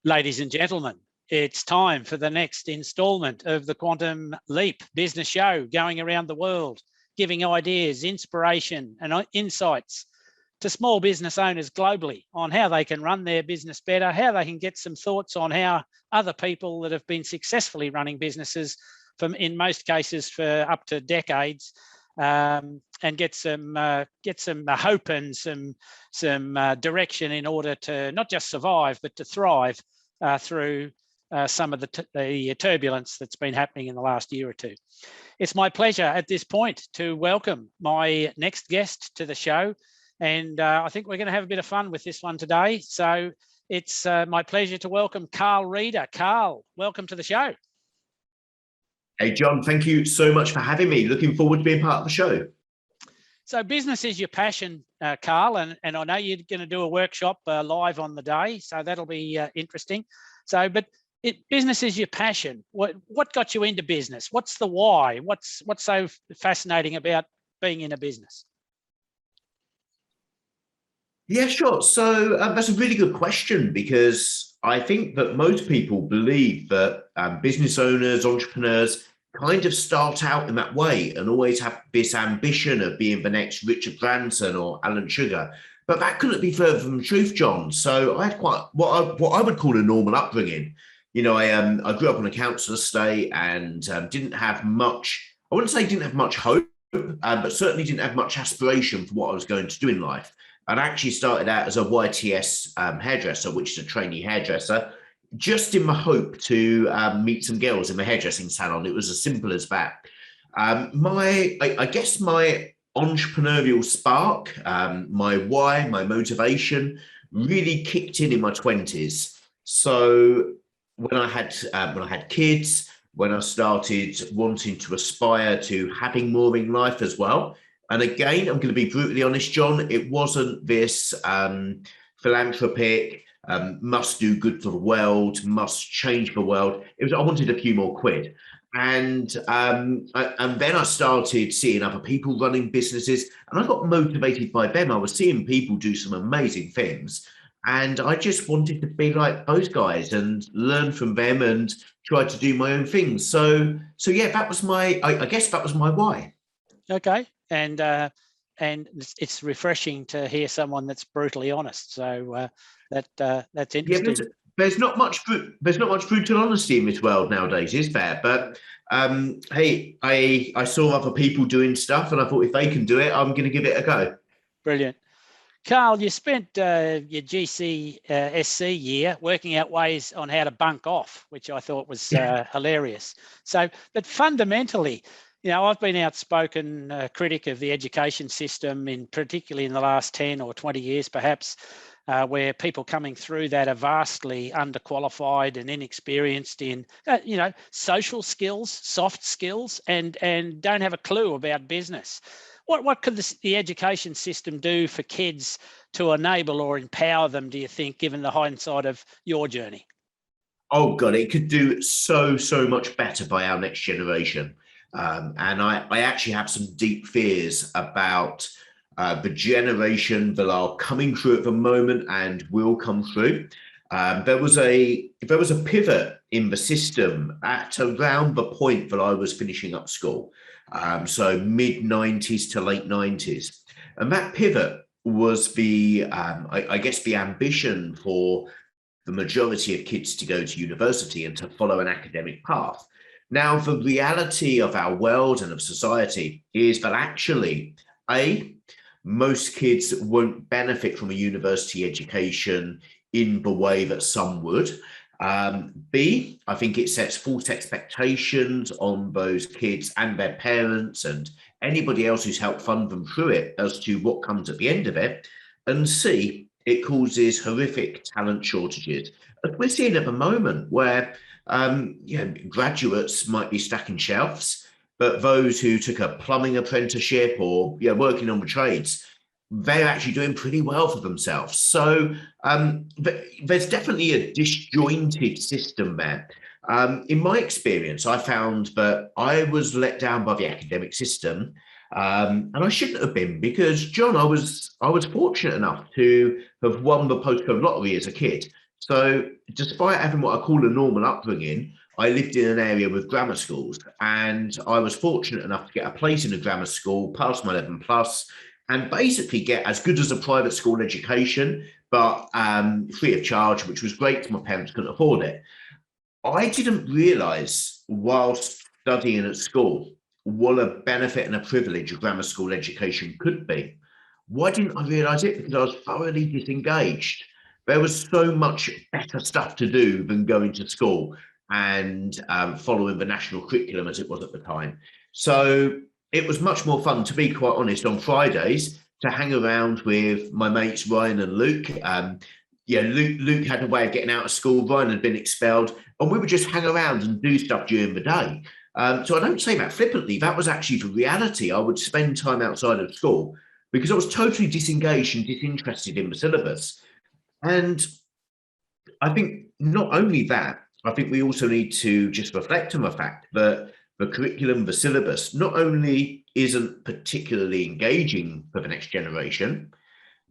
Ladies and gentlemen, it's time for the next instalment of the Quantum Leap business show, going around the world, giving ideas, inspiration and insights to small business owners globally on how they can run their business better, how they can get some thoughts on how other people that have been successfully running businesses, in most cases for up to decades, and get some hope and some direction in order to not just survive but to thrive through some of the turbulence that's been happening in the last year or two. It's my pleasure at this point to welcome my next guest to the show, and I think we're going to have a bit of fun with this one today. So it's my pleasure to welcome Carl Reeder. Carl, welcome to the show. Hey, John, thank you so much for having me. Looking forward to being part of the show. So business is your passion, Carl, and I know you're going to do a workshop live on the day, so that'll be interesting. So, but business is your passion. What got you into business? What's the why? What's so fascinating about being in a business? Yeah, sure. So that's a really good question, because I think that most people believe that business owners, entrepreneurs kind of start out in that way and always have this ambition of being the next Richard Branson or Alan Sugar. But that couldn't be further from the truth, John. So I had quite what I would call a normal upbringing. You know, I grew up on a council estate and didn't have much, I wouldn't say didn't have much hope, but certainly didn't have much aspiration for what I was going to do in life. I'd actually started out as a YTS hairdresser, which is a trainee hairdresser, just in the hope to meet some girls in the hairdressing salon. It was as simple as that. I guess my entrepreneurial spark, my why, my motivation really kicked in my 20s. So when I had kids, when I started wanting to aspire to having more in life as well. And again, I'm going to be brutally honest, John, it wasn't this philanthropic, must do good for the world, must change the world. It was, I wanted a few more quid. And then I started seeing other people running businesses, and I got motivated by them. I was seeing people do some amazing things, and I just wanted to be like those guys and learn from them and try to do my own things. So yeah, that was I guess that was my why. Okay. And it's refreshing to hear someone that's brutally honest. So that's interesting. Yeah, there's not much brutal honesty in this world nowadays, is there? But hey, I saw other people doing stuff, and I thought if they can do it, I'm going to give it a go. Brilliant. Carl, you spent your GCSE year working out ways on how to bunk off, which I thought was hilarious. So, but fundamentally, you know, I've been outspoken critic of the education system, particularly in the last 10 or 20 years, perhaps, where people coming through that are vastly underqualified and inexperienced in, social skills, soft skills, and don't have a clue about business. What could the education system do for kids to enable or empower them, do you think, given the hindsight of your journey? Oh, God, it could do so much better by our next generation. And I actually have some deep fears about the generation that are coming through at the moment and will come through. There was a pivot in the system at around the point that I was finishing up school, so mid 90s to late 90s, and that pivot was I guess the ambition for the majority of kids to go to university and to follow an academic path. Now, the reality of our world and of society is that actually, most kids won't benefit from a university education in the way that some would. B, I think it sets false expectations on those kids and their parents and anybody else who's helped fund them through it as to what comes at the end of it. And C, it causes horrific talent shortages, as we're seeing at the moment, where graduates might be stacking shelves, but those who took a plumbing apprenticeship or working on the trades, they're actually doing pretty well for themselves. So there's definitely a disjointed system there. In my experience, I found that I was let down by the academic system, and I shouldn't have been, because, John, I was fortunate enough to have won the postcode lottery as a kid. So despite having what I call a normal upbringing, I lived in an area with grammar schools, and I was fortunate enough to get a place in a grammar school, pass my 11 plus, and basically get as good as a private school education, but free of charge, which was great because my parents couldn't afford it. I didn't realize whilst studying at school what a benefit and a privilege a grammar school education could be. Why didn't I realize it? Because I was thoroughly disengaged. There was so much better stuff to do than going to school and following the national curriculum as it was at the time. So it was much more fun, to be quite honest, on Fridays to hang around with my mates Ryan and Luke. Luke had a way of getting out of school. Ryan had been expelled, and we would just hang around and do stuff during the day. So I don't say that flippantly. That was actually the reality. I would spend time outside of school because I was totally disengaged and disinterested in the syllabus. And I think not only that, I think we also need to just reflect on the fact that the curriculum, the syllabus, not only isn't particularly engaging for the next generation,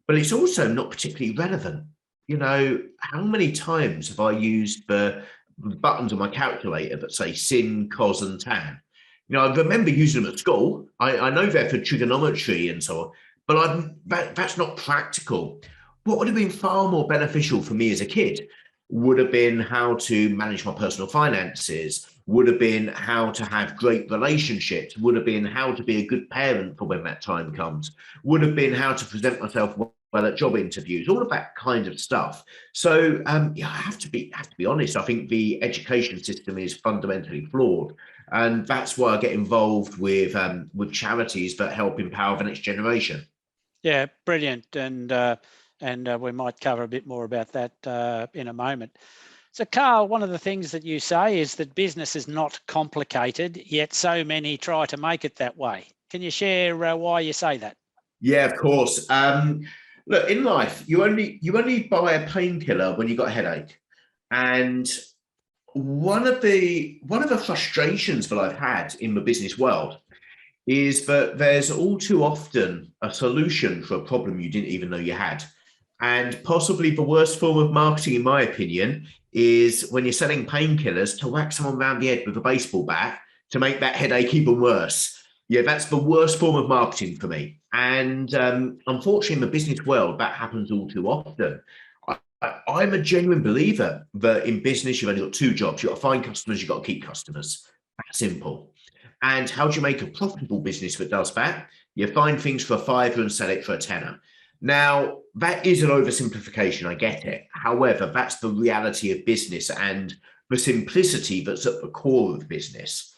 but it's also not particularly relevant. You know, how many times have I used the buttons on my calculator that say sin, cos, and tan? You know, I remember using them at school. I know they're for trigonometry and so on, but that's not practical. What would have been far more beneficial for me as a kid would have been how to manage my personal finances, would have been how to have great relationships, would have been how to be a good parent for when that time comes, would have been how to present myself well at job interviews, all of that kind of stuff. So I have to be honest. I think the education system is fundamentally flawed, and that's why I get involved with charities that help empower the next generation. Yeah, brilliant. And we might cover a bit more about that in a moment. So, Carl, one of the things that you say is that business is not complicated, yet so many try to make it that way. Can you share why you say that? Yeah, of course. Look, in life, you only buy a painkiller when you got a headache, and one of the frustrations that I've had in the business world is that there's all too often a solution for a problem you didn't even know you had. And possibly the worst form of marketing, in my opinion, is when you're selling painkillers to whack someone around the head with a baseball bat to make that headache even worse. Yeah, that's the worst form of marketing for me. And unfortunately, in the business world, that happens all too often. I'm a genuine believer that in business, you've only got two jobs. You've got to find customers, you've got to keep customers. That's simple. And how do you make a profitable business that does that? You find things for a fiver and sell it for a tenner. Now, that is an oversimplification, I get it. However, that's the reality of business and the simplicity that's at the core of business.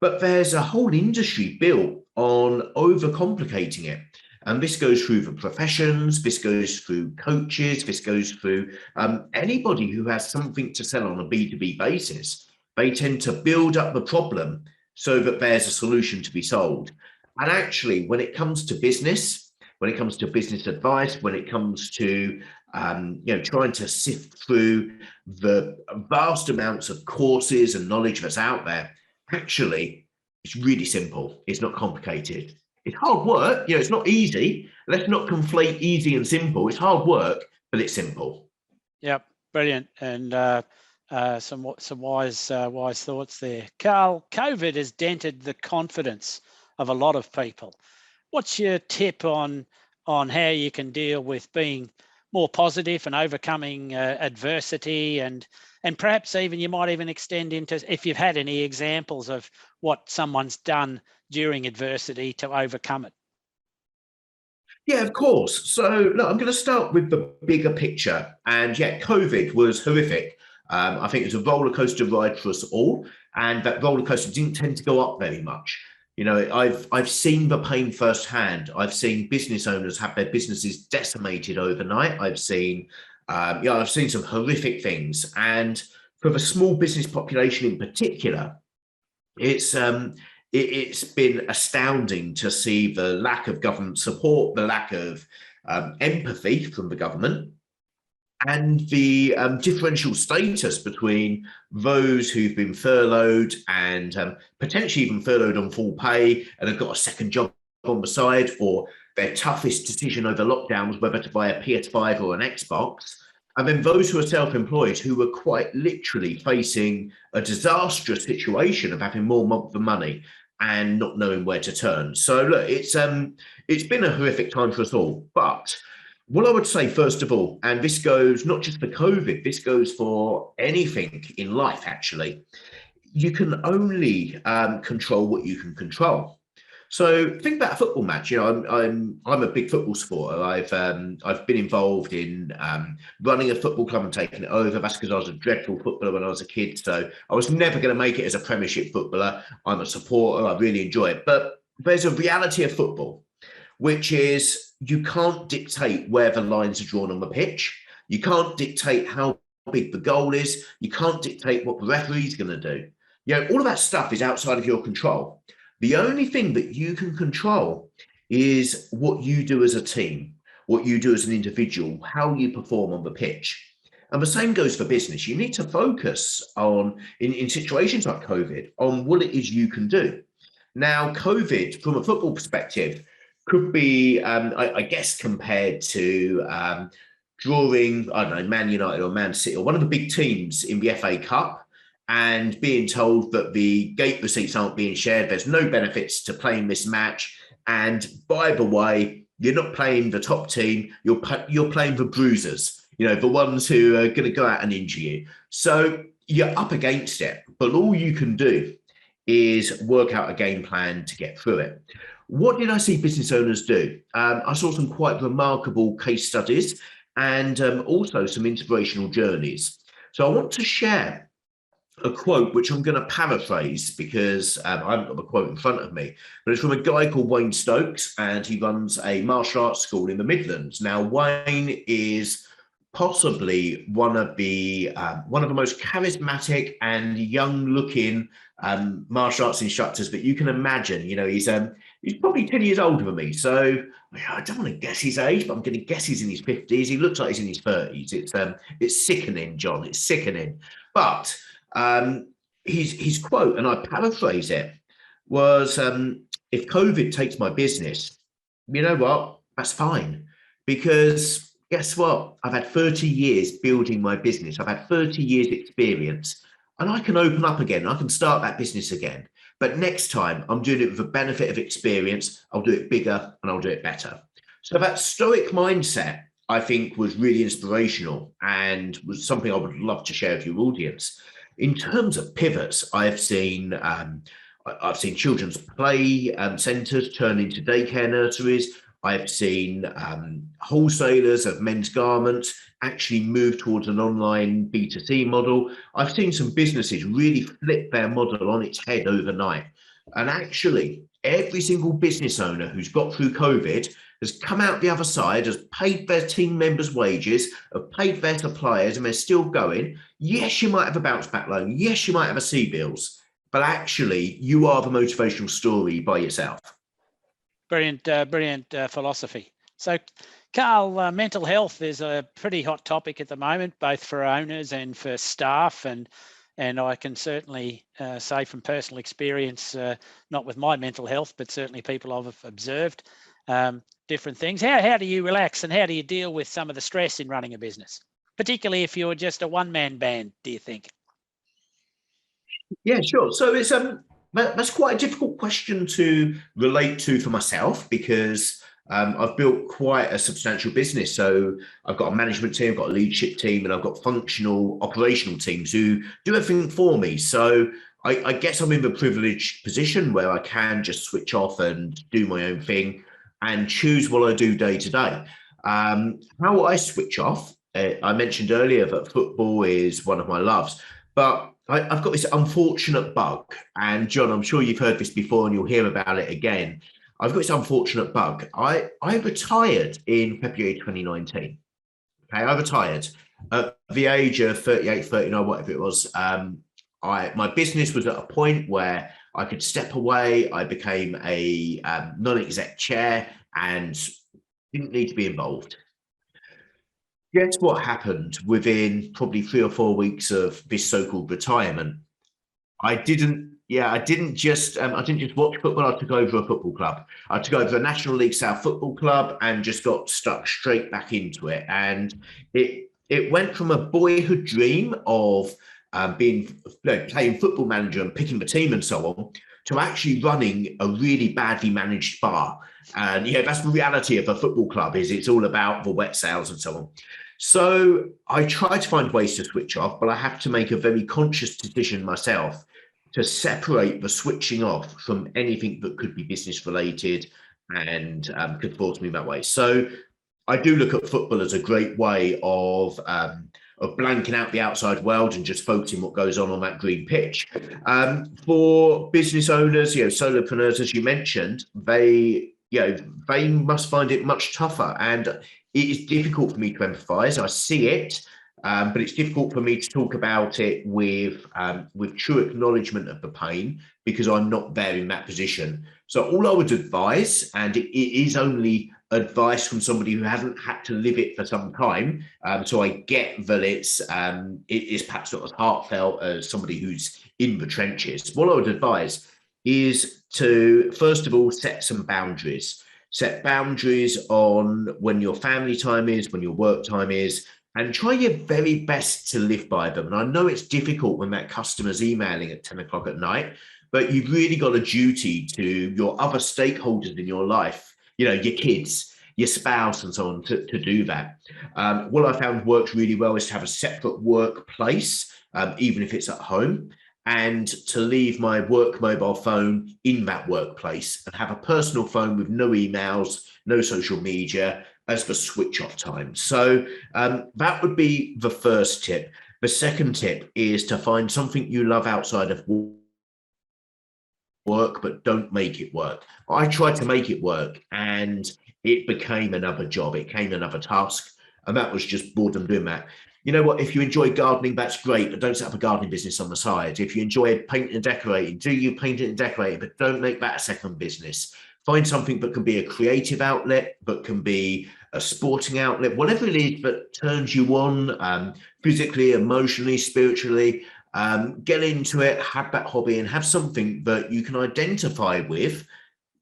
But there's a whole industry built on overcomplicating it. And this goes through the professions, this goes through coaches, this goes through anybody who has something to sell on a B2B basis. They tend to build up the problem so that there's a solution to be sold. And actually, when it comes to business, when it comes to business advice, when it comes to trying to sift through the vast amounts of courses and knowledge that's out there, actually, it's really simple. It's not complicated. It's hard work. It's not easy. Let's not conflate easy and simple. It's hard work, but it's simple. Yep, brilliant. And some wise thoughts there. Carl, COVID has dented the confidence of a lot of people. What's your tip on how you can deal with being more positive and overcoming adversity, and perhaps even you might even extend into if you've had any examples of what someone's done during adversity to overcome it? Yeah, of course. So look, I'm going to start with the bigger picture. And yeah, COVID was horrific. I think it was a roller coaster ride for us all, and that roller coaster didn't tend to go up very much. I've seen the pain firsthand. I've seen business owners have their businesses decimated overnight. I've seen some horrific things, and for the small business population in particular, it's been astounding to see the lack of government support, the lack of empathy from the government, and the differential status between those who've been furloughed and potentially even furloughed on full pay and have got a second job on the side, or their toughest decision over lockdown was whether to buy a PS5 or an Xbox. And then those who are self-employed, who were quite literally facing a disastrous situation of having more month for money and not knowing where to turn. So look, it's been a horrific time for us all. But what I would say, first of all, and this goes not just for COVID, this goes for anything in life, actually, you can only control what you can control. So think about a football match. You know, I'm a big football supporter. I've been involved in running a football club and taking it over. That's because I was a dreadful footballer when I was a kid. So I was never going to make it as a Premiership footballer. I'm a supporter. I really enjoy it. But there's a reality of football, which is you can't dictate where the lines are drawn on the pitch. You can't dictate how big the goal is. You can't dictate what the referee's going to do. You know, all of that stuff is outside of your control. The only thing that you can control is what you do as a team, what you do as an individual, how you perform on the pitch. And the same goes for business. You need to focus on, in situations like COVID, on what it is you can do. Now, COVID, from a football perspective, could be, I guess, compared to drawing, I don't know, Man United or Man City or one of the big teams in the FA Cup, and being told that the gate receipts aren't being shared, there's no benefits to playing this match. And by the way, you're not playing the top team, you're playing the bruisers, you know, the ones who are going to go out and injure you. So you're up against it, but all you can do is work out a game plan to get through it. What did I see business owners do? I saw some quite remarkable case studies and also some inspirational journeys. So I want to share a quote, which I'm going to paraphrase because I haven't got the quote in front of me, but it's from a guy called Wayne Stokes, and he runs a martial arts school in the Midlands. Now, Wayne is possibly one of the most charismatic and young-looking martial arts instructors that you can imagine. You know, he's probably 10 years older than me, so I don't want to guess his age, but I'm going to guess he's in his 50s. He looks like he's in his 30s. It's sickening, John. It's sickening, but his quote, and I paraphrase it, was, if COVID takes my business, you know what? That's fine. Because guess what? I've had 30 years building my business. I've had 30 years experience, and I can open up again. I can start that business again. But next time I'm doing it with the benefit of experience, I'll do it bigger and I'll do it better. So that stoic mindset, I think, was really inspirational and was something I would love to share with your audience. In terms of pivots, I've seen children's play centres turn into daycare nurseries. I've seen wholesalers of men's garments actually move towards an online B2C model. I've seen some businesses really flip their model on its head overnight. And actually, every single business owner who's got through COVID has come out the other side, has paid their team members' wages, have paid their suppliers, and they're still going. Yes, you might have a bounce back loan. Yes, you might have a CBILS, but actually you are the motivational story by yourself. Brilliant philosophy. So, Carl, mental health is a pretty hot topic at the moment, both for owners and for staff. And I can certainly say from personal experience, not with my mental health, but certainly people I've observed, different things. How do you relax and how do you deal with some of the stress in running a business, particularly if you're just a one-man band, do you think? Yeah, sure. So it's that's quite a difficult question to relate to for myself because I've built quite a substantial business. So I've got a management team, I've got a leadership team, and I've got functional operational teams who do everything for me. So I guess I'm in the privileged position where I can just switch off and do my own thing and choose what I do day to day. How I switch off, I mentioned earlier that football is one of my loves, but I've got this unfortunate bug. And John, I'm sure you've heard this before and you'll hear about it again. I've got this unfortunate bug. I retired in February 2019. Okay, I retired at the age of 38, 39, whatever it was. My business was at a point where I could step away. I became a non-exec chair and didn't need to be involved. Guess what happened within probably 3 or 4 weeks of this so-called retirement? I didn't just watch football. I took over a football club. I took over the National League South Football Club and just got stuck straight back into it. And it it went from a boyhood dream of playing football manager and picking the team and so on, to actually running a really badly managed bar. And that's the reality of a football club, is it's all about the wet sails and so on. So I try to find ways to switch off, but I have to make a very conscious decision myself to separate the switching off from anything that could be business related and could force me that way. So I do look at football as a great way of blanking out the outside world and just focusing what goes on that green pitch. For business owners, solopreneurs, as you mentioned, they must find it much tougher, and it is difficult for me to empathise. I see it, but it's difficult for me to talk about it with true acknowledgement of the pain, because I'm not there in that position. So all I would advise, and it is only advice from somebody who hasn't had to live it for some time, so I get that it is perhaps not as heartfelt as somebody who's in the trenches. What I would advise is to, first of all, set some boundaries. Set boundaries on when your family time is, when your work time is, and try your very best to live by them. And I know it's difficult when that customer's emailing at 10 o'clock at night, but you've really got a duty to your other stakeholders in your life, your kids, your spouse, and so on, to do that. What I found works really well is to have a separate workplace, even if it's at home, and to leave my work mobile phone in that workplace and have a personal phone with no emails, no social media, as the switch off time. So that would be the first tip. The second tip is to find something you love outside of work, but don't make it work. I tried to make it work, and it became another job. It became another task, and that was just boredom doing that. You know what? If you enjoy gardening, that's great, but don't set up a gardening business on the side. If you enjoy painting and decorating, do you painting and decorating, but don't make that a second business. Find something that can be a creative outlet, but can be a sporting outlet, whatever it is that turns you on, physically, emotionally, spiritually. Get into it, have that hobby, and have something that you can identify with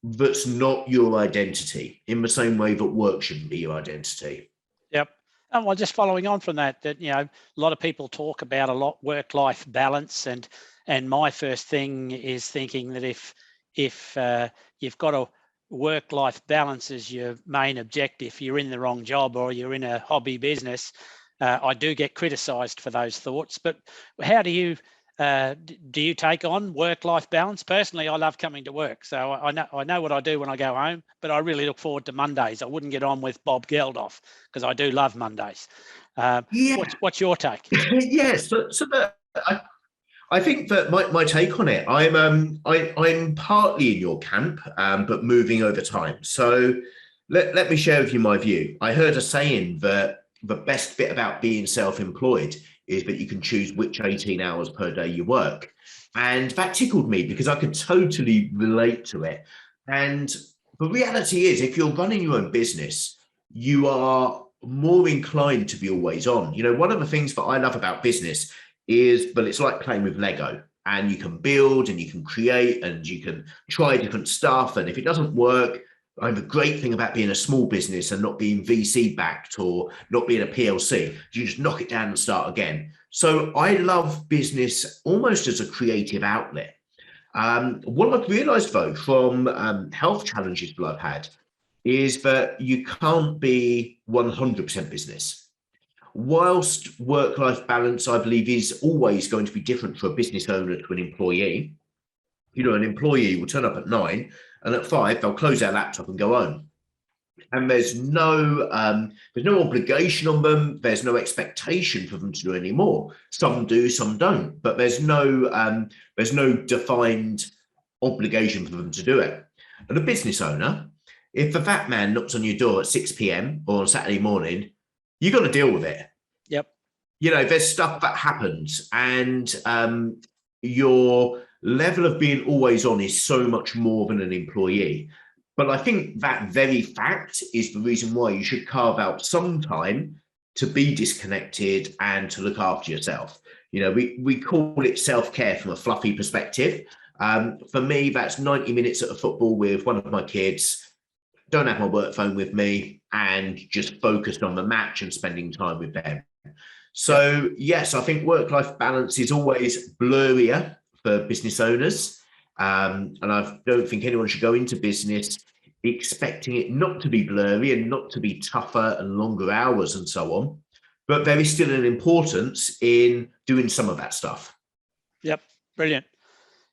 that's not your identity, in the same way that work shouldn't be your identity. Yep. And well, just following on from that, a lot of people talk about a lot work-life balance, and my first thing is thinking that if you've got a work-life balance as your main objective, you're in the wrong job or you're in a hobby business. I do get criticised for those thoughts, but how do you take on work-life balance? Personally, I love coming to work, so I know what I do when I go home, but I really look forward to Mondays. I wouldn't get on with Bob Geldof because I do love Mondays. What's your take? Yes, I think that my take on it, I'm partly in your camp, but moving over time. So let me share with you my view. I heard a saying that the best bit about being self-employed is that you can choose which 18 hours per day you work. And that tickled me because I could totally relate to it. And the reality is, if you're running your own business, you are more inclined to be always on. One of the things that I love about business is, but it's like playing with Lego, and you can build and you can create and you can try different stuff. And if it doesn't work, the great thing about being a small business and not being VC backed or not being a PLC, you just knock it down and start again. So I love business almost as a creative outlet. What I've realized though from health challenges that I've had is that you can't be 100% business. Whilst work-life balance, I believe, is always going to be different for a business owner to an employee. An employee will turn up at 9 and at 5 they'll close their laptop and go home. And there's no obligation on them. There's no expectation for them to do any more. Some do, some don't, but there's no defined obligation for them to do it. And a business owner, if the fat man knocks on your door at 6 p.m. or on Saturday morning, you've got to deal with it. Yep. There's stuff that happens, and your level of being always on is so much more than an employee. But I think that very fact is the reason why you should carve out some time to be disconnected and to look after yourself. We call it self-care from a fluffy perspective. For me, that's 90 minutes at a football with one of my kids, don't have my work phone with me, and just focused on the match and spending time with them. So yes, I think work-life balance is always blurrier for business owners. And I don't think anyone should go into business expecting it not to be blurry and not to be tougher and longer hours and so on. But there is still an importance in doing some of that stuff. Yep, brilliant.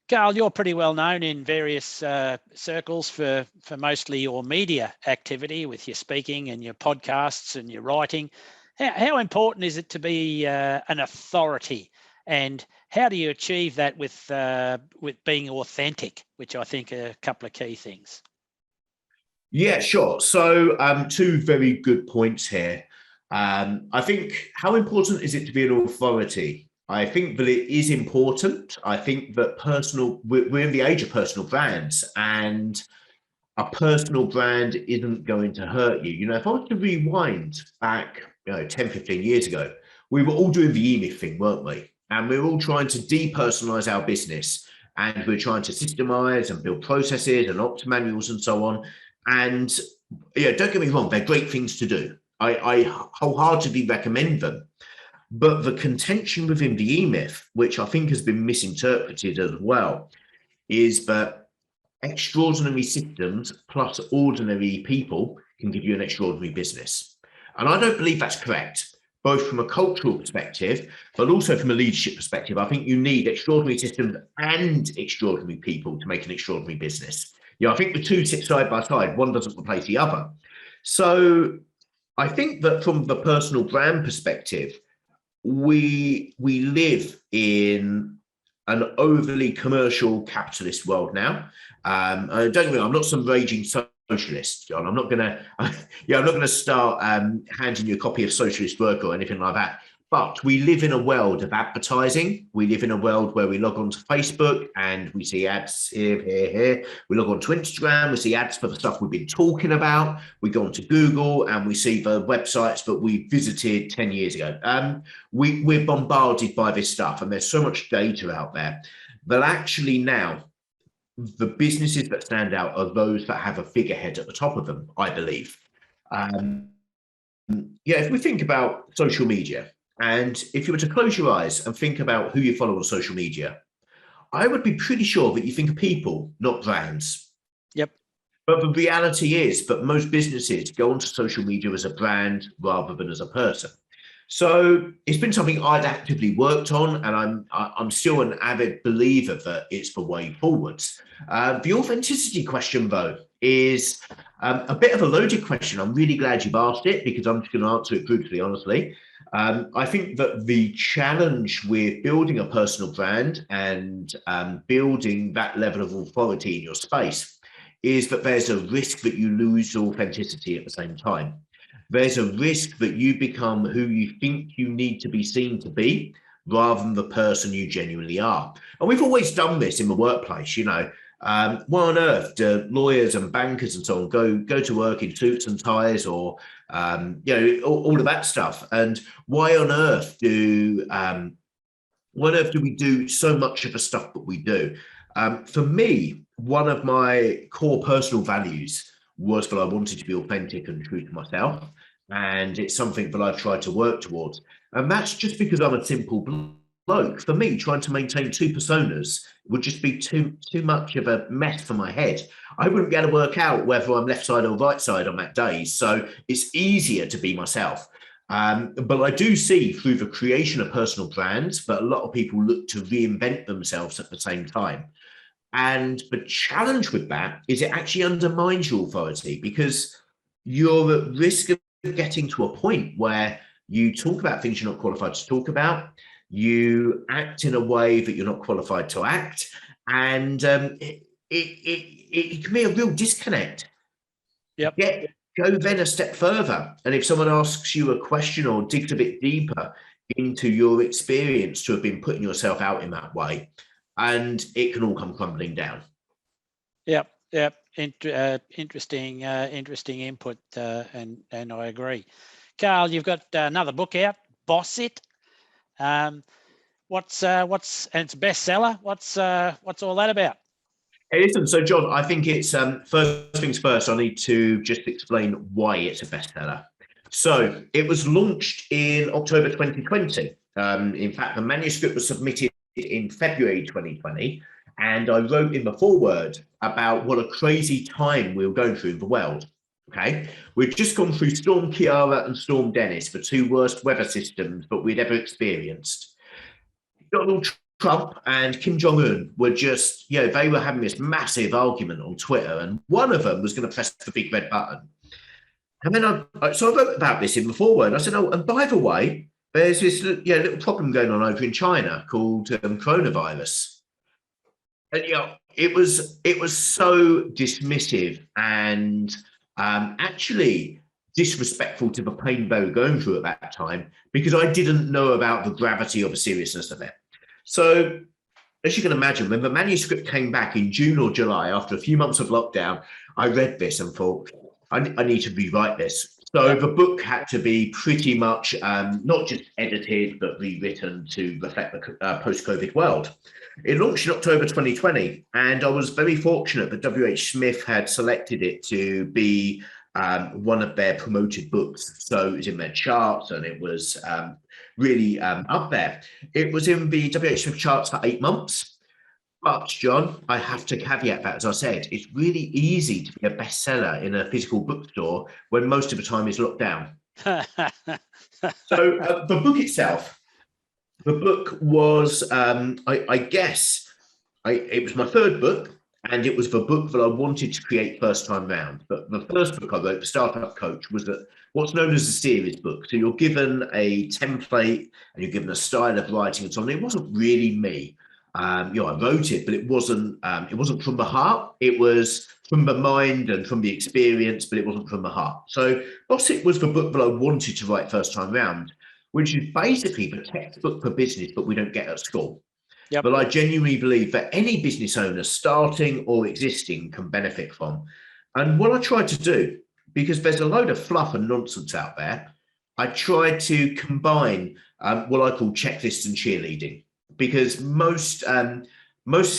Carl, you're pretty well known in various circles for mostly your media activity with your speaking and your podcasts and your writing. How important is it to be an authority, and how do you achieve that with being authentic, which I think are a couple of key things? Yeah, sure. So two very good points here. I think, how important is it to be an authority? I think that it is important. I think that we're in the age of personal brands, and a personal brand isn't going to hurt you. You know, if I was to rewind back, 10, 15 years ago, we were all doing the e-myth thing, weren't we? And we were all trying to depersonalize our business, and we're trying to systemize and build processes and opt manuals and so on. And don't get me wrong, they're great things to do. I wholeheartedly recommend them. But the contention within the e-myth, which I think has been misinterpreted as well, is that extraordinary systems plus ordinary people can give you an extraordinary business. And I don't believe that's correct, both from a cultural perspective, but also from a leadership perspective. I think you need extraordinary systems and extraordinary people to make an extraordinary business. I think the two sit side by side. One doesn't replace the other. So I think that from the personal brand perspective, we live in an overly commercial capitalist world now. Don't get me wrong, I'm not some raging socialist, John. I'm not gonna start handing you a copy of Socialist Work or anything like that. But we live in a world of advertising. We live in a world where we log on to Facebook and we see ads here. We log on to Instagram, we see ads for the stuff we've been talking about. We go onto Google and we see the websites that we visited 10 years ago. We're bombarded by this stuff, and there's so much data out there that actually now the businesses that stand out are those that have a figurehead at the top of them, I believe. If we think about social media, and if you were to close your eyes and think about who you follow on social media, I would be pretty sure that you think of people, not brands. Yep. But the reality is that most businesses go onto social media as a brand rather than as a person. So it's been something I'd actively worked on, and I'm still an avid believer that it's the way forwards. The authenticity question, though, is a bit of a loaded question. I'm really glad you've asked it, because I'm just going to answer it brutally, honestly. I think that the challenge with building a personal brand and building that level of authority in your space is that there's a risk that you lose authenticity at the same time. There's a risk that you become who you think you need to be seen to be, rather than the person you genuinely are. And we've always done this in the workplace. Why on earth do lawyers and bankers and so on go to work in suits and ties, or all of that stuff? And why on earth do we do so much of the stuff that we do? For me, one of my core personal values was that I wanted to be authentic and true to myself. And it's something that I've tried to work towards. And that's just because I'm a simple bloke. For me, trying to maintain two personas would just be too much of a mess for my head. I wouldn't be able to work out whether I'm left side or right side on that day. So it's easier to be myself. But I do see through the creation of personal brands that a lot of people look to reinvent themselves at the same time. And the challenge with that is it actually undermines your authority, because you're at risk of getting to a point where you talk about things you're not qualified to talk about, you act in a way that you're not qualified to act, and it can be a real disconnect. Yep. Go then a step further, and if someone asks you a question or digs a bit deeper into your experience to have been putting yourself out in that way, and it can all come crumbling down. Yep. Interesting input, and I agree. Carl, you've got another book out, Boss It. And it's a bestseller. What's all that about? Hey, listen, so John, I think it's first things first. I need to just explain why it's a bestseller. So it was launched in October 2020. In fact, the manuscript was submitted in February 2020, and I wrote in the foreword about what a crazy time we were going through in the world. Okay, we've just gone through Storm Kiara and Storm Dennis, the two worst weather systems that we'd ever experienced. Donald Trump and Kim Jong-un were just, they were having this massive argument on Twitter, and one of them was going to press the big red button. And then so I wrote about this in the foreword. I said, oh, and by the way, there's this little problem going on over in China called coronavirus. And it was so dismissive and actually disrespectful to the pain they were going through at that time, because I didn't know about the gravity or the seriousness of it. So as you can imagine, when the manuscript came back in June or July, after a few months of lockdown, I read this and thought, I need to rewrite this. So the book had to be pretty much not just edited, but rewritten to reflect the post-COVID world. It launched in October 2020, and I was very fortunate that WH Smith had selected it to be one of their promoted books. So it was in their charts, and it was really up there. It was in the WH Smith charts for 8 months. But John, I have to caveat that, as I said, it's really easy to be a bestseller in a physical bookstore when most of the time is locked down. So the book itself, the book was, it was my third book, and it was the book that I wanted to create first time round. But the first book I wrote, The Startup Coach, was what's known as a series book. So you're given a template and you're given a style of writing and so on. It wasn't really me. I wrote it, but it wasn't from the heart. It was from the mind and from the experience, but it wasn't from the heart. So Boss It was the book that I wanted to write first time round, which is basically the textbook for business, but we don't get at school. Yep. But I genuinely believe that any business owner, starting or existing, can benefit from. And what I tried to do, because there's a load of fluff and nonsense out there, I tried to combine what I call checklists and cheerleading. Because most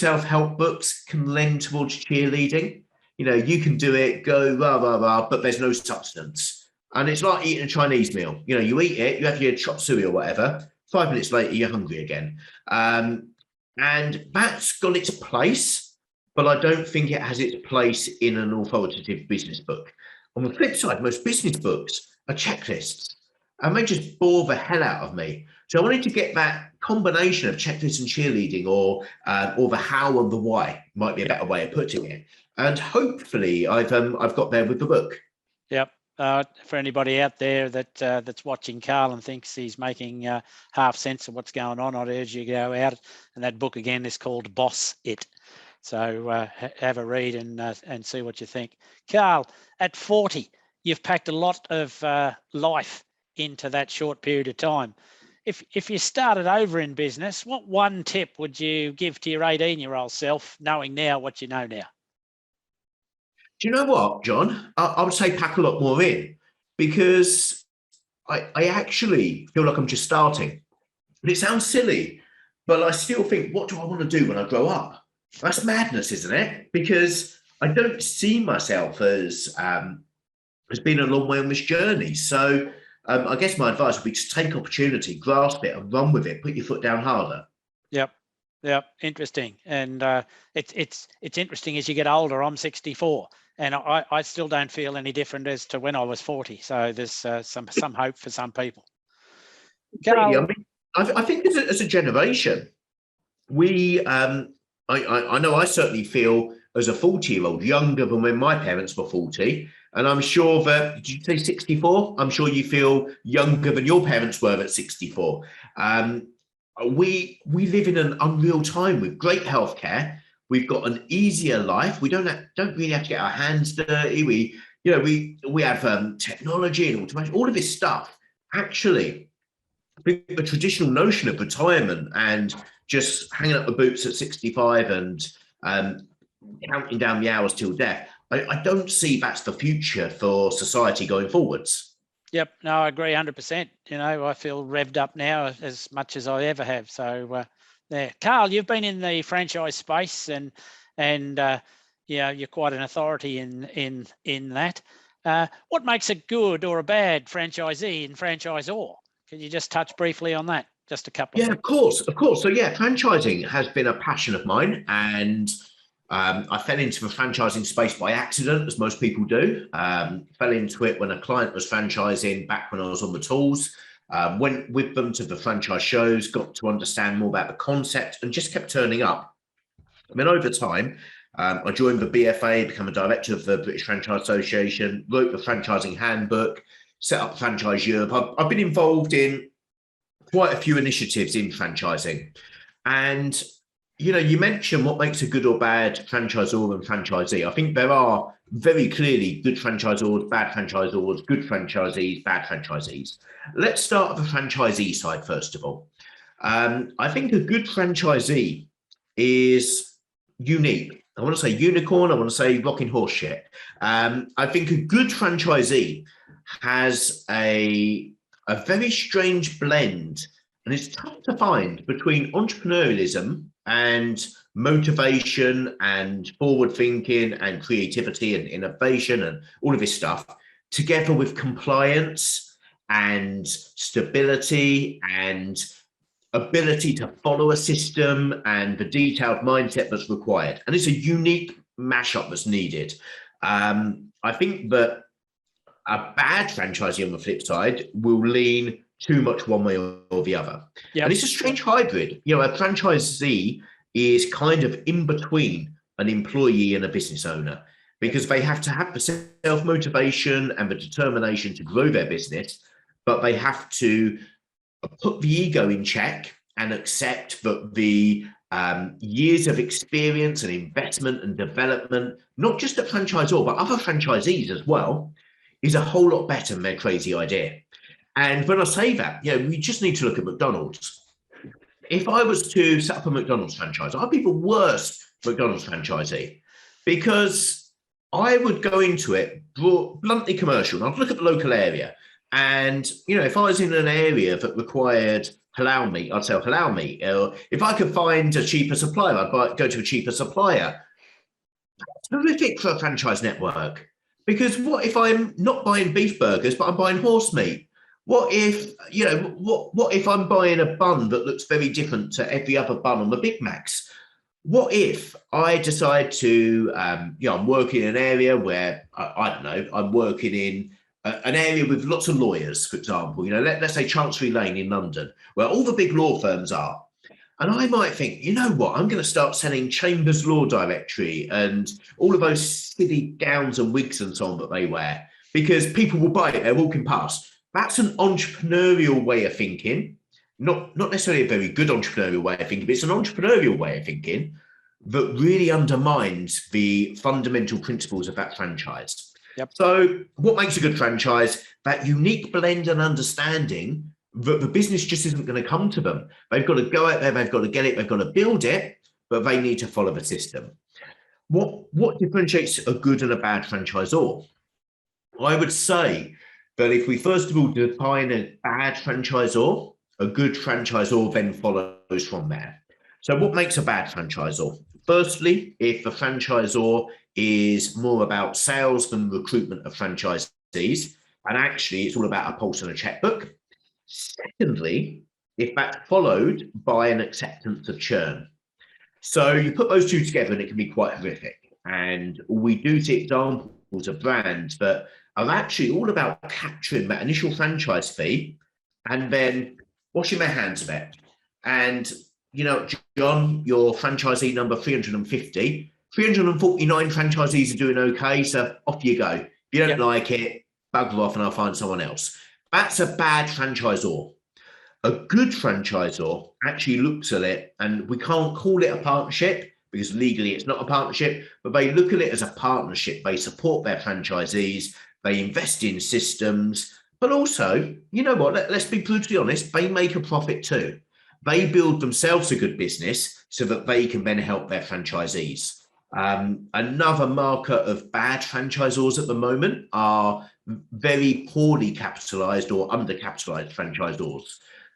self-help books can lend towards cheerleading. You can do it, go rah rah rah, but there's no substance. And it's like eating a Chinese meal. You eat it, you have your chop suey or whatever. 5 minutes later, you're hungry again. And that's got its place, but I don't think it has its place in an authoritative business book. On the flip side, most business books are checklists, and they just bore the hell out of me. So I wanted to get that combination of checklists and cheerleading, or the how and the why, might be a better way of putting it. And hopefully, I've got there with the book. Yep. For anybody out there that's watching Carl and thinks he's making half sense of what's going on, I'd urge you to go out. And that book again is called Boss It. So have a read and see what you think. Carl, at 40, you've packed a lot of life into that short period of time. If you started over in business, what one tip would you give to your 18-year-old self, knowing now what you know now? Do you know what, John? I would say pack a lot more in, because I actually feel like I'm just starting. And it sounds silly, but I still think, what do I want to do when I grow up? That's madness, isn't it? Because I don't see myself as being a long way on this journey. So I guess my advice would be to take opportunity, grasp it, and run with it. Put your foot down harder. Yep. Interesting. And it's interesting as you get older. I'm 64, and I still don't feel any different as to when I was 40. So there's some hope for some people. Carl, I mean, I think as a generation, we I know I certainly feel as a 40-year-old younger than when my parents were 40. And I'm sure that, did you say 64? I'm sure you feel younger than your parents were at 64. We live in an unreal time with great healthcare. We've got an easier life. We don't really have to get our hands dirty. We have technology and automation, all of this stuff. Actually, the traditional notion of retirement and just hanging up the boots at 65 and counting down the hours till death, I don't see that's the future for society going forwards. Yep, no, I agree 100%. I feel revved up now as much as I ever have. So there, Carl, you've been in the franchise space, and you're quite an authority in that. What makes a good or a bad franchisee and franchisor? Can you just touch briefly on that? Just a couple of Yeah, things. of course, of course. So yeah, franchising has been a passion of mine, and I fell into the franchising space by accident, as most people do. Fell into it when a client was franchising back when I was on the tools. Went with them to the franchise shows, got to understand more about the concept, and just kept turning up. And then over time, I joined the BFA, become a director of the British Franchise Association, wrote the franchising handbook, set up Franchise Europe. I've been involved in quite a few initiatives in franchising. And, you know, you mentioned what makes a good or bad franchisor and franchisee. I think there are very clearly good franchisors, bad franchisors, good franchisees, bad franchisees. Let's start with the franchisee side, first of all. I think a good franchisee is unique. I want to say unicorn. I want to say rocking horse shit. I think a good franchisee has a very strange blend, and it's tough to find, between entrepreneurialism and motivation and forward thinking and creativity and innovation and all of this stuff, together with compliance and stability and ability to follow a system and the detailed mindset that's required. And it's a unique mashup that's needed. I think that a bad franchisee, on the flip side, will lean too much one way or the other. Yep. And it's a strange hybrid. You know, a franchisee is kind of in between an employee and a business owner, because they have to have the self-motivation and the determination to grow their business, but they have to put the ego in check and accept that the years of experience and investment and development, not just a franchisor, but other franchisees as well, is a whole lot better than their crazy idea. And when I say that, you know, we just need to look at McDonald's. If I was to set up a McDonald's franchise, I'd be the worst McDonald's franchisee, because I would go into it bluntly commercial, and I'd look at the local area. And, you know, if I was in an area that required halal meat, I'd sell halal meat. Or if I could find a cheaper supplier, I'd go to a cheaper supplier. It's horrific for a franchise network. Because what if I'm not buying beef burgers, but I'm buying horse meat? What if, you know, what if I'm buying a bun that looks very different to every other bun on the Big Macs? What if I decide to, you know, I'm working in an area where, I don't know, I'm working in an area with lots of lawyers, for example, you know, let's say Chancery Lane in London, where all the big law firms are. And I might think, you know what, I'm going to start selling Chambers Law Directory and all of those silly gowns and wigs and so on that they wear, because people will buy it, they're walking past. That's an entrepreneurial way of thinking, not necessarily a very good entrepreneurial way of thinking, but it's an entrepreneurial way of thinking that really undermines the fundamental principles of that franchise. Yep. So what makes a good franchise? That unique blend and understanding that the business just isn't going to come to them. They've got to go out there, they've got to get it, they've got to build it, but they need to follow the system. What differentiates a good and a bad franchisor? I would say that if we first of all define a bad franchisor, a good franchisor then follows from there. So what makes a bad franchisor? Firstly, if the franchisor is more about sales than recruitment of franchisees, and actually it's all about a pulse and a checkbook. Secondly, if that's followed by an acceptance of churn. So you put those two together and it can be quite horrific. And we do see examples of brands that are actually all about capturing that initial franchise fee and then washing their hands of it. And, you know, John, your franchisee number 350, 349 franchisees are doing okay, so off you go. If you don't like it, bugger off and I'll find someone else. That's a bad franchisor. A good franchisor actually looks at it, and we can't call it a partnership because legally it's not a partnership, but they look at it as a partnership. They support their franchisees, they invest in systems, but also, you know what, let's be brutally honest, they make a profit too. They build themselves a good business so that they can then help their franchisees. Another marker of bad franchisors at the moment are very poorly capitalized or undercapitalized franchisors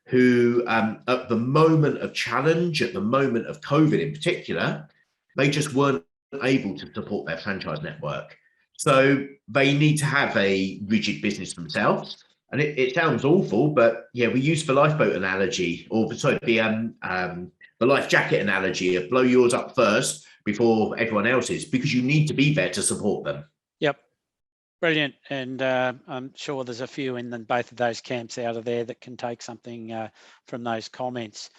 who, at the moment of challenge, at the moment of COVID in particular, they just weren't able to support their franchise network. So they need to have a rigid business themselves. And it sounds awful, but yeah, we use the lifeboat analogy, or sorry, the life jacket analogy of blow yours up first before everyone else's, because you need to be there to support them. Yep. Brilliant. And I'm sure there's a few in both of those camps out of there that can take something from those comments.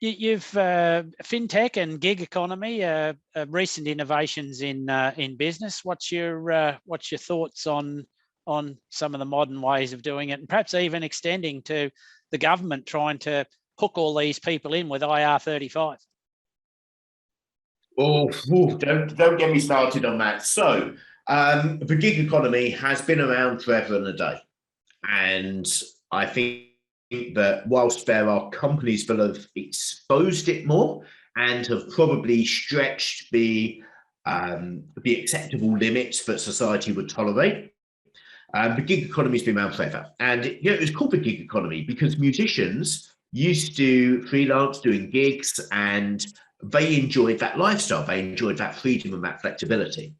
You've fintech and gig economy, recent innovations in business. What's your thoughts on some of the modern ways of doing it, and perhaps even extending to the government trying to hook all these people in with IR35? Oh, don't get me started on that. So the gig economy has been around forever and a day, and I think that whilst there are companies that have exposed it more and have probably stretched the acceptable limits that society would tolerate, the gig economy has been around forever. And it was called the gig economy because musicians used to freelance doing gigs, and they enjoyed that lifestyle. They enjoyed that freedom and that flexibility.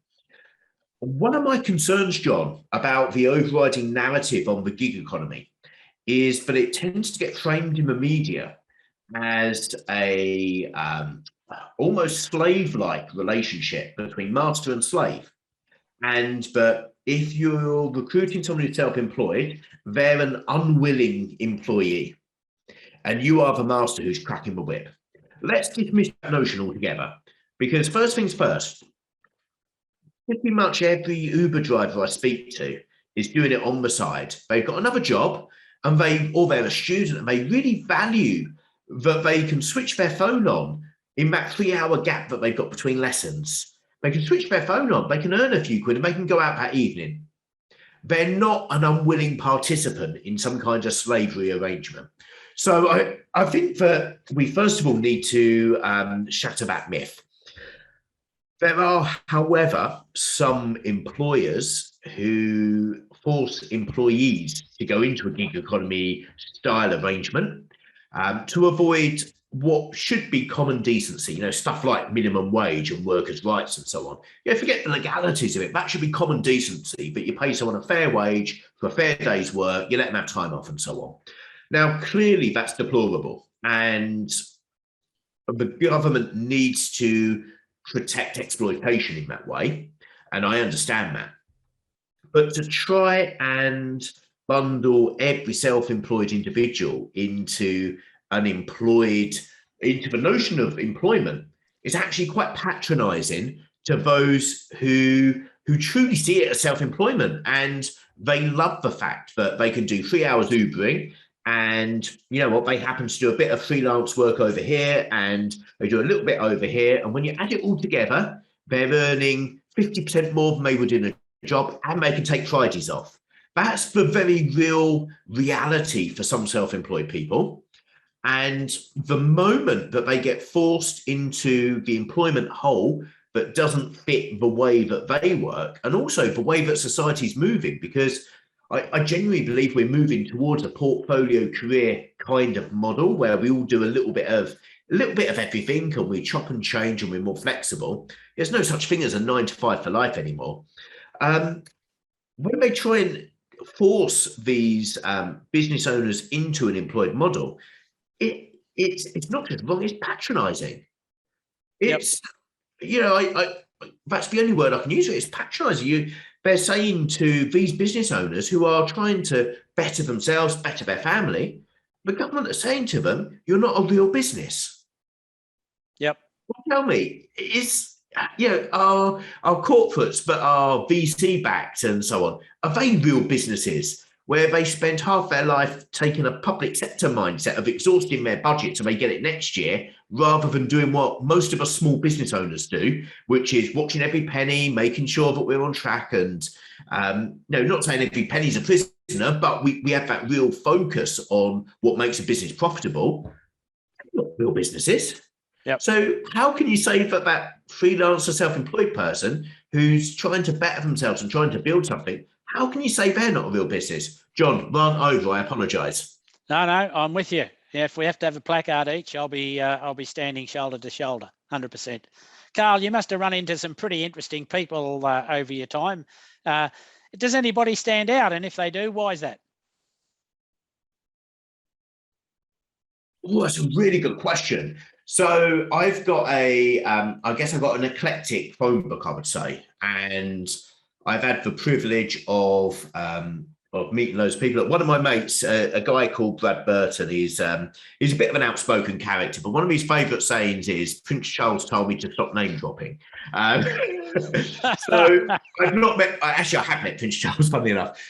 One of my concerns, John, about the overriding narrative on the gig economy is that it tends to get framed in the media as a almost slave-like relationship between master and slave. And but if you're recruiting someone who's self-employed, they're an unwilling employee, and you are the master who's cracking the whip. Let's dismiss that notion altogether, because first things first, pretty much every Uber driver I speak to is doing it on the side. They've got another job, and they're a student, and they really value that they can switch their phone on in that 3-hour gap that they've got between lessons. They can switch their phone on, they can earn a few quid, and they can go out that evening. They're not an unwilling participant in some kind of slavery arrangement. So I think that we first of all need to shatter that myth. There are, however, some employers who force employees to go into a gig economy style arrangement to avoid what should be common decency, stuff like minimum wage and workers' rights and so on. Forget the legalities of it. That should be common decency, but you pay someone a fair wage for a fair day's work, you let them have time off and so on. Now, clearly that's deplorable, and the government needs to protect exploitation in that way, and I understand that. But to try and bundle every self-employed individual into the notion of employment is actually quite patronizing to those who truly see it as self-employment, and they love the fact that they can do 3 hours Ubering, and they happen to do a bit of freelance work over here, and they do a little bit over here, and when you add it all together, they're earning 50% more than they would in a job, and they can take Fridays off. That's the very real reality for some self-employed people. And the moment that they get forced into the employment hole that doesn't fit the way that they work, and also the way that society's moving, because I genuinely believe we're moving towards a portfolio career kind of model where we all do a little bit of everything, and we chop and change, and we're more flexible. There's no such thing as a 9-to-5 for life anymore. When they try and force these business owners into an employed model, it's not just wrong, it's patronizing. It's that's the only word I can use. It's patronizing. They're saying to these business owners who are trying to better themselves, better their family, the government are saying to them, you're not a real business. Yep. Well, tell me, our corporates that are VC backed and so on, are they real businesses where they spend half their life taking a public sector mindset of exhausting their budget so they get it next year, rather than doing what most of us small business owners do, which is watching every penny, making sure that we're on track, and not saying every penny's a prisoner, but we have that real focus on what makes a business profitable. Not real businesses. Yep. So how can you say that freelancer self-employed person who's trying to better themselves and trying to build something, how can you say they're not a real business? John, rant over, I apologise. No, I'm with you. Yeah, if we have to have a placard each, I'll be standing shoulder to shoulder, 100%. Carl, you must have run into some pretty interesting people over your time. Does anybody stand out? And if they do, why is that? Oh, that's a really good question. So I've got I guess I've got an eclectic phone book, I would say, and I've had the privilege of meeting those people. One of my mates, a guy called Brad Burton, he's a bit of an outspoken character, but one of his favourite sayings is Prince Charles told me to stop name dropping. So I've not met. Actually, I have met Prince Charles, funnily enough.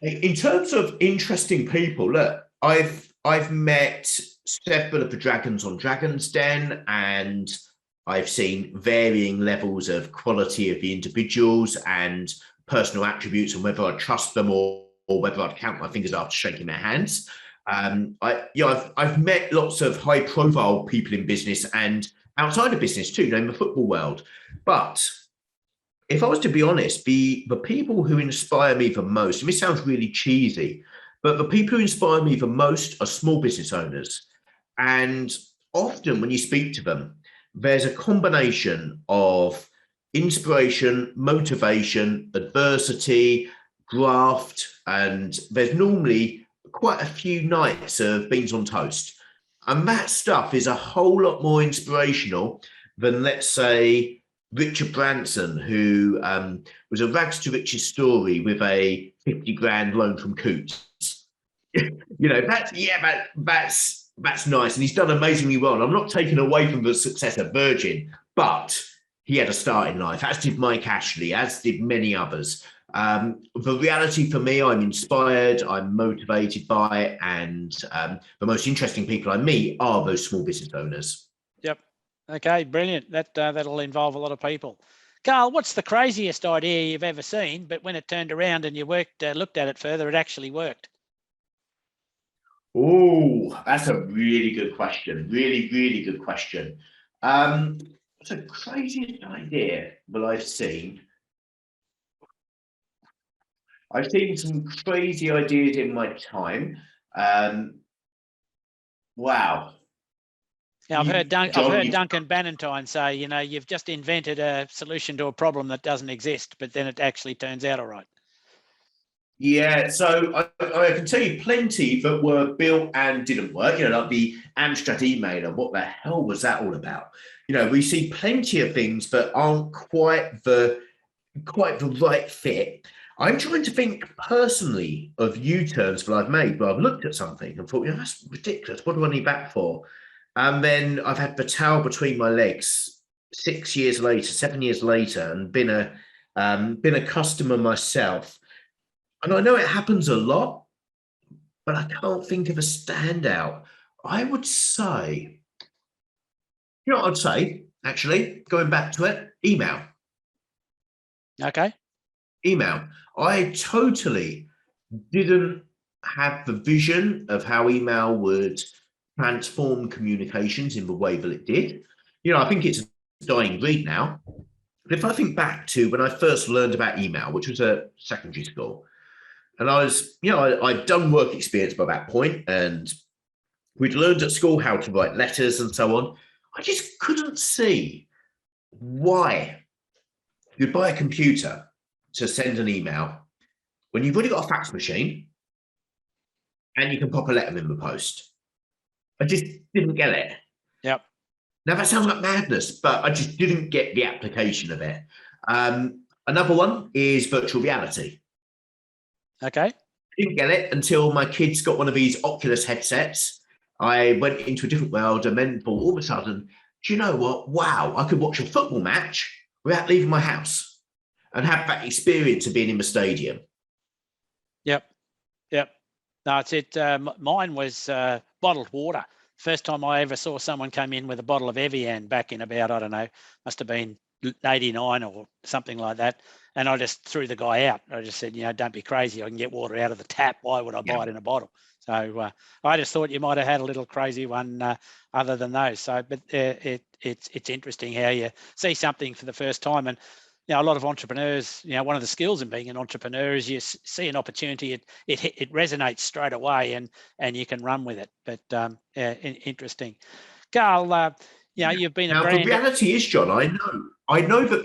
In terms of interesting people, look, I've met several of the dragons on Dragon's Den, and I've seen varying levels of quality of the individuals and personal attributes, and whether I trust them or whether I'd count my fingers after shaking their hands. I've met lots of high-profile people in business and outside of business too, in the football world. But if I was to be honest, the people who inspire me the most, and this sounds really cheesy, but the people who inspire me the most are small business owners. And often when you speak to them, there's a combination of inspiration, motivation, adversity, graft, and there's normally quite a few nights of beans on toast. And that stuff is a whole lot more inspirational than, let's say, Richard Branson, who was a rags to riches story with a 50 grand loan from Coots. That's nice, and he's done amazingly well. And I'm not taking away from the success of Virgin, but he had a start in life, as did Mike Ashley, as did many others. The reality for me, I'm inspired, I'm motivated by it, and the most interesting people I meet are those small business owners. Yep. Okay, brilliant. That'll involve a lot of people. Carl, what's the craziest idea you've ever seen, but when it turned around and you looked at it further, it actually worked? Oh, that's a really good question. Really, really good question. What's the craziest idea that I've seen? I've seen some crazy ideas in my time. Wow. Now, I've heard Duncan Bannatyne say, you've just invented a solution to a problem that doesn't exist, but then it actually turns out all right. Yeah, so I can tell you plenty that were built and didn't work. Like the Amstrad emailer. What the hell was that all about? We see plenty of things that aren't quite the right fit. I'm trying to think personally of U-turns that I've made where I've looked at something and thought, that's ridiculous. What do I need that for? And then I've had the towel between my legs 7 years later, and been a customer myself. And I know it happens a lot, but I can't think of a standout. I would say, what I'd say, actually, going back to it, email. Okay. Email. I totally didn't have the vision of how email would transform communications in the way that it did. I think it's a dying breed now. But if I think back to when I first learned about email, which was at secondary school, and I was, I'd done work experience by that point, and we'd learned at school how to write letters and so on. I just couldn't see why you'd buy a computer to send an email when you've already got a fax machine and you can pop a letter in the post. I just didn't get it. Yep. Now that sounds like madness, but I just didn't get the application of it. Another one is virtual reality. Okay. Didn't get it until my kids got one of these Oculus headsets. I went into a different world and then all of a sudden, do you know what? Wow, I could watch a football match without leaving my house and have that experience of being in the stadium. Yep. No, it's it. Mine was bottled water. First time I ever saw someone come in with a bottle of Evian back in about, I don't know, must have been 89 or something like that. And I just threw the guy out. I just said, don't be crazy. I can get water out of the tap. Why would I buy it in a bottle? So I just thought you might have had a little crazy one other than those. So, but it's interesting how you see something for the first time. And a lot of entrepreneurs, one of the skills in being an entrepreneur is you see an opportunity, it resonates straight away, and you can run with it. But interesting. Carl, you've been a Now, the brand. reality is, John, I know that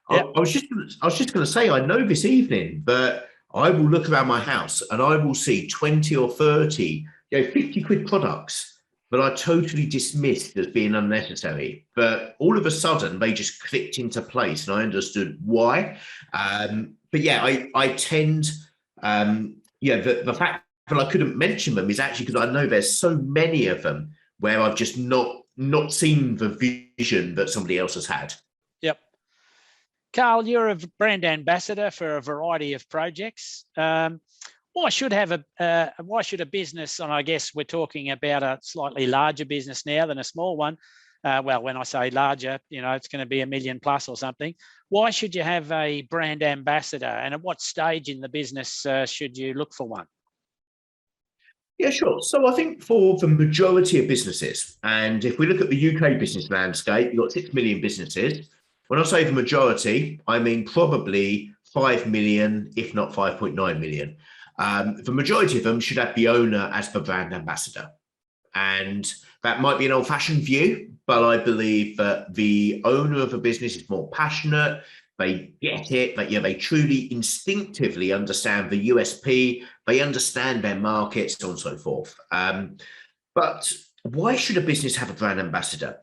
Yeah. I was just going to say, I know this evening that I will look around my house and I will see 20 or 30, 50 quid products that I totally dismissed as being unnecessary. But all of a sudden, they just clicked into place and I understood why. But yeah, I tend, the fact that I couldn't mention them is actually because I know there's so many of them where I've just not seen the vision that somebody else has had. Yep. Carl, you're a brand ambassador for a variety of projects. Why should a business, and I guess we're talking about a slightly larger business now than a small one. Well, when I say larger, it's going to be $1 million plus or something. Why should you have a brand ambassador, and at what stage in the business should you look for one? Yeah, sure. So I think for the majority of businesses, and if we look at the UK business landscape, you've got 6 million businesses. When I say the majority, I mean probably 5 million, if not 5.9 million. The majority of them should have the owner as the brand ambassador. And that might be an old-fashioned view, but I believe that the owner of a business is more passionate. They get it, but they truly instinctively understand the USP. They understand their markets, so on and so forth. But why should a business have a brand ambassador?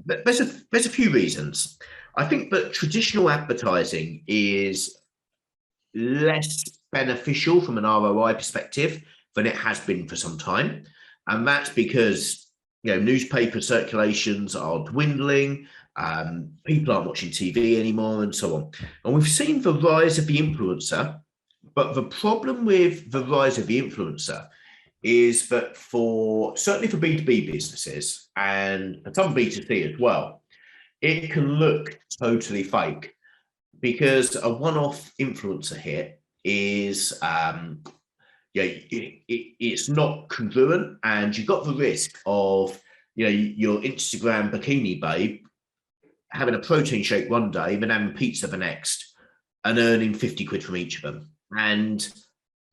There's a few reasons. I think that traditional advertising is less beneficial from an ROI perspective than it has been for some time. And that's because, newspaper circulations are dwindling, people aren't watching TV anymore, and so on. And we've seen the rise of the influencer, but the problem with the rise of the influencer is that certainly for B2B businesses and for some B2C as well, it can look totally fake because a one-off influencer hit is it's not congruent, and you've got the risk of your Instagram bikini babe having a protein shake one day, then having pizza the next, and earning 50 quid from each of them. And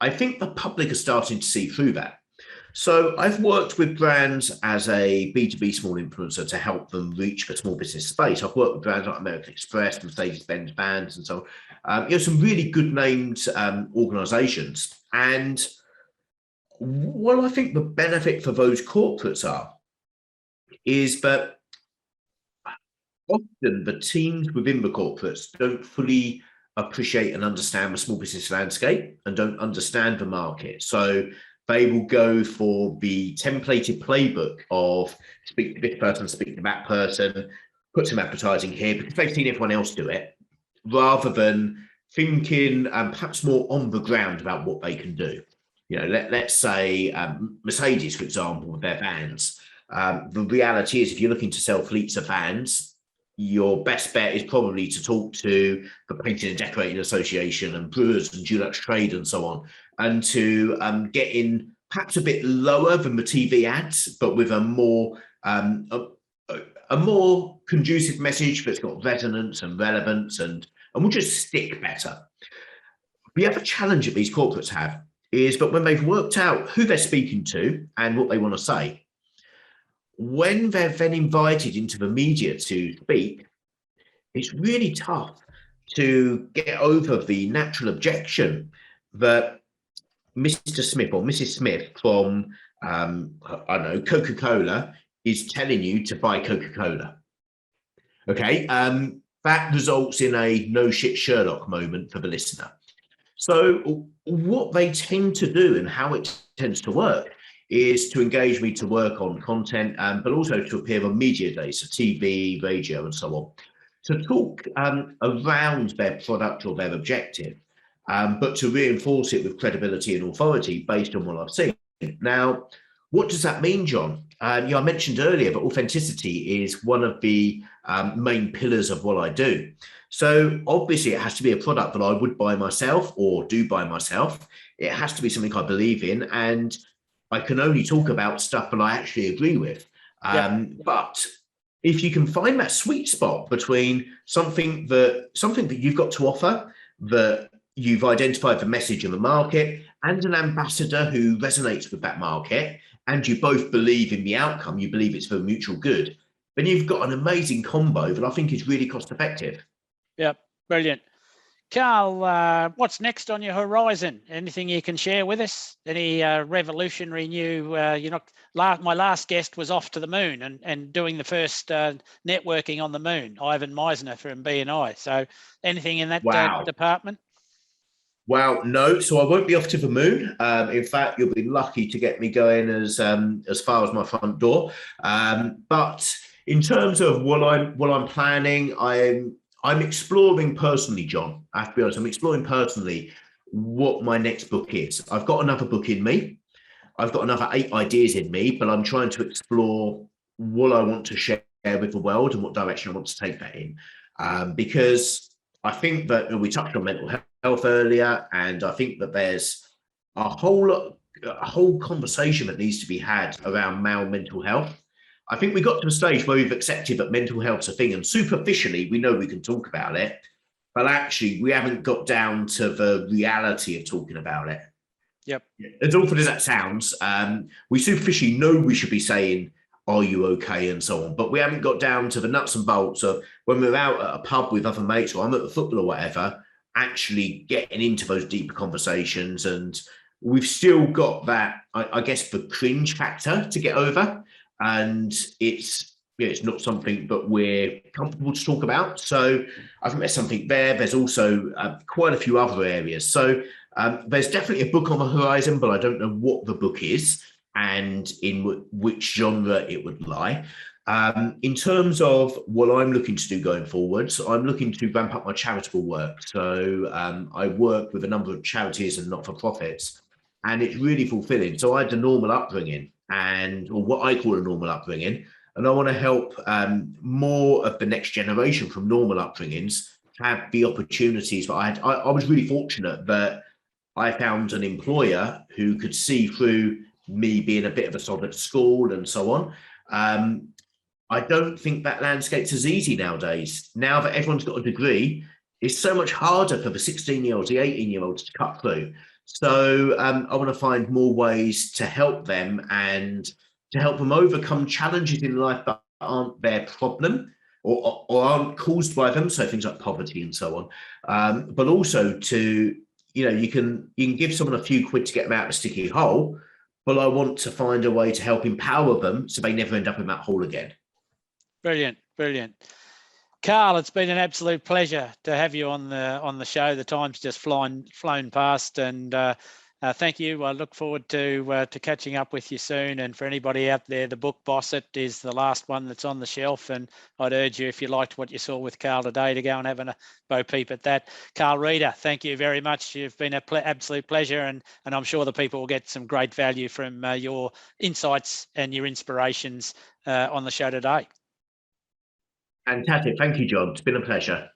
I think the public are starting to see through that. So I've worked with brands as a B2B small influencer to help them reach the small business space. I've worked with brands like American Express, Mercedes-Benz vans, and so on. Some really good named organizations. And what I think the benefit for those corporates is that often the teams within the corporates don't fully appreciate and understand the small business landscape and don't understand the market. So they will go for the templated playbook of speak to this person, speak to that person, put some advertising here because they've seen everyone else do it, rather than thinking perhaps more on the ground about what they can do. Let's say Mercedes, for example, with their vans. The reality is if you're looking to sell fleets of vans, your best bet is probably to talk to the Painting and Decorating Association and Brewers and Dulux Trade and so on, and to get in perhaps a bit lower than the TV ads, but with a more conducive message that's got resonance and relevance and will just stick better. The other challenge that these corporates have is that when they've worked out who they're speaking to and what they want to say, when they're then invited into the media to speak, it's really tough to get over the natural objection that Mr. Smith or Mrs. Smith from, Coca-Cola is telling you to buy Coca-Cola. Okay, that results in a no shit Sherlock moment for the listener. So what they tend to do and how it tends to work is to engage me to work on content, but also to appear on media days, so TV, radio, and so on, to talk around their product or their objective, but to reinforce it with credibility and authority based on what I've seen. Now, what does that mean, John? I mentioned earlier that authenticity is one of the main pillars of what I do. So obviously it has to be a product that I would buy myself or do buy myself. It has to be something I believe in, and I can only talk about stuff that I actually agree with. But if you can find that sweet spot between something that you've got to offer that you've identified the message in the market and an ambassador who resonates with that market, and you both believe in the outcome, you believe it's for mutual good, then you've got an amazing combo that I think is really cost effective. Yep, brilliant. Carl, what's next on your horizon? Anything you can share with us? Any revolutionary new, my last guest was off to the moon and doing the first networking on the moon, Ivan Meisner from BNI. So anything in that department? Well, no. So I won't be off to the moon. In fact, you'll be lucky to get me going as far as my front door. But in terms of what I'm planning, I'm exploring personally, John. I have to be honest. I'm exploring personally what my next book is. I've got another book in me. I've got another 8 ideas in me, but I'm trying to explore what I want to share with the world and what direction I want to take that in. Because I think that we touched on mental health earlier, and I think that there's a whole conversation that needs to be had around male mental health. I think we got to a stage where we've accepted that mental health's a thing, and superficially we know we can talk about it, but actually we haven't got down to the reality of talking about it. Yep. As awful as that sounds, we superficially know we should be saying, "Are you okay?" and so on, but we haven't got down to the nuts and bolts of when we're out at a pub with other mates, or I'm at the football or whatever, actually getting into those deeper conversations. And we've still got that, I guess, the cringe factor to get over, and it's not something that we're comfortable to talk about. So I think there's something there. There's also quite a few other areas. So there's definitely a book on the horizon, but I don't know what the book is and in which genre it would lie. In terms of what I'm looking to do going forward, so I'm looking to ramp up my charitable work. So I work with a number of charities and not-for-profits, and it's really fulfilling. So I had a normal upbringing, or what I call a normal upbringing, and I want to help more of the next generation from normal upbringings have the opportunities that I had. I was really fortunate that I found an employer who could see through me being a bit of a sod at school and so on. I don't think that landscape's as easy nowadays. Now that everyone's got a degree, it's so much harder for the 16-year-olds, the 18-year-olds to cut through. So I want to find more ways to help them and to help them overcome challenges in life that aren't their problem or aren't caused by them. So things like poverty and so on. But also to, you can give someone a few quid to get them out of a sticky hole, but I want to find a way to help empower them so they never end up in that hole again. Brilliant, brilliant. Carl, it's been an absolute pleasure to have you on the show. The time's just flown past, and thank you. I look forward to catching up with you soon. And for anybody out there, the book Boss It is the last one that's on the shelf, and I'd urge you, if you liked what you saw with Carl today, to go and have a bo peep at that. Carl Reeder, thank you very much. You've been an absolute pleasure, and I'm sure the people will get some great value from your insights and your inspirations on the show today. Fantastic. Thank you, John. It's been a pleasure.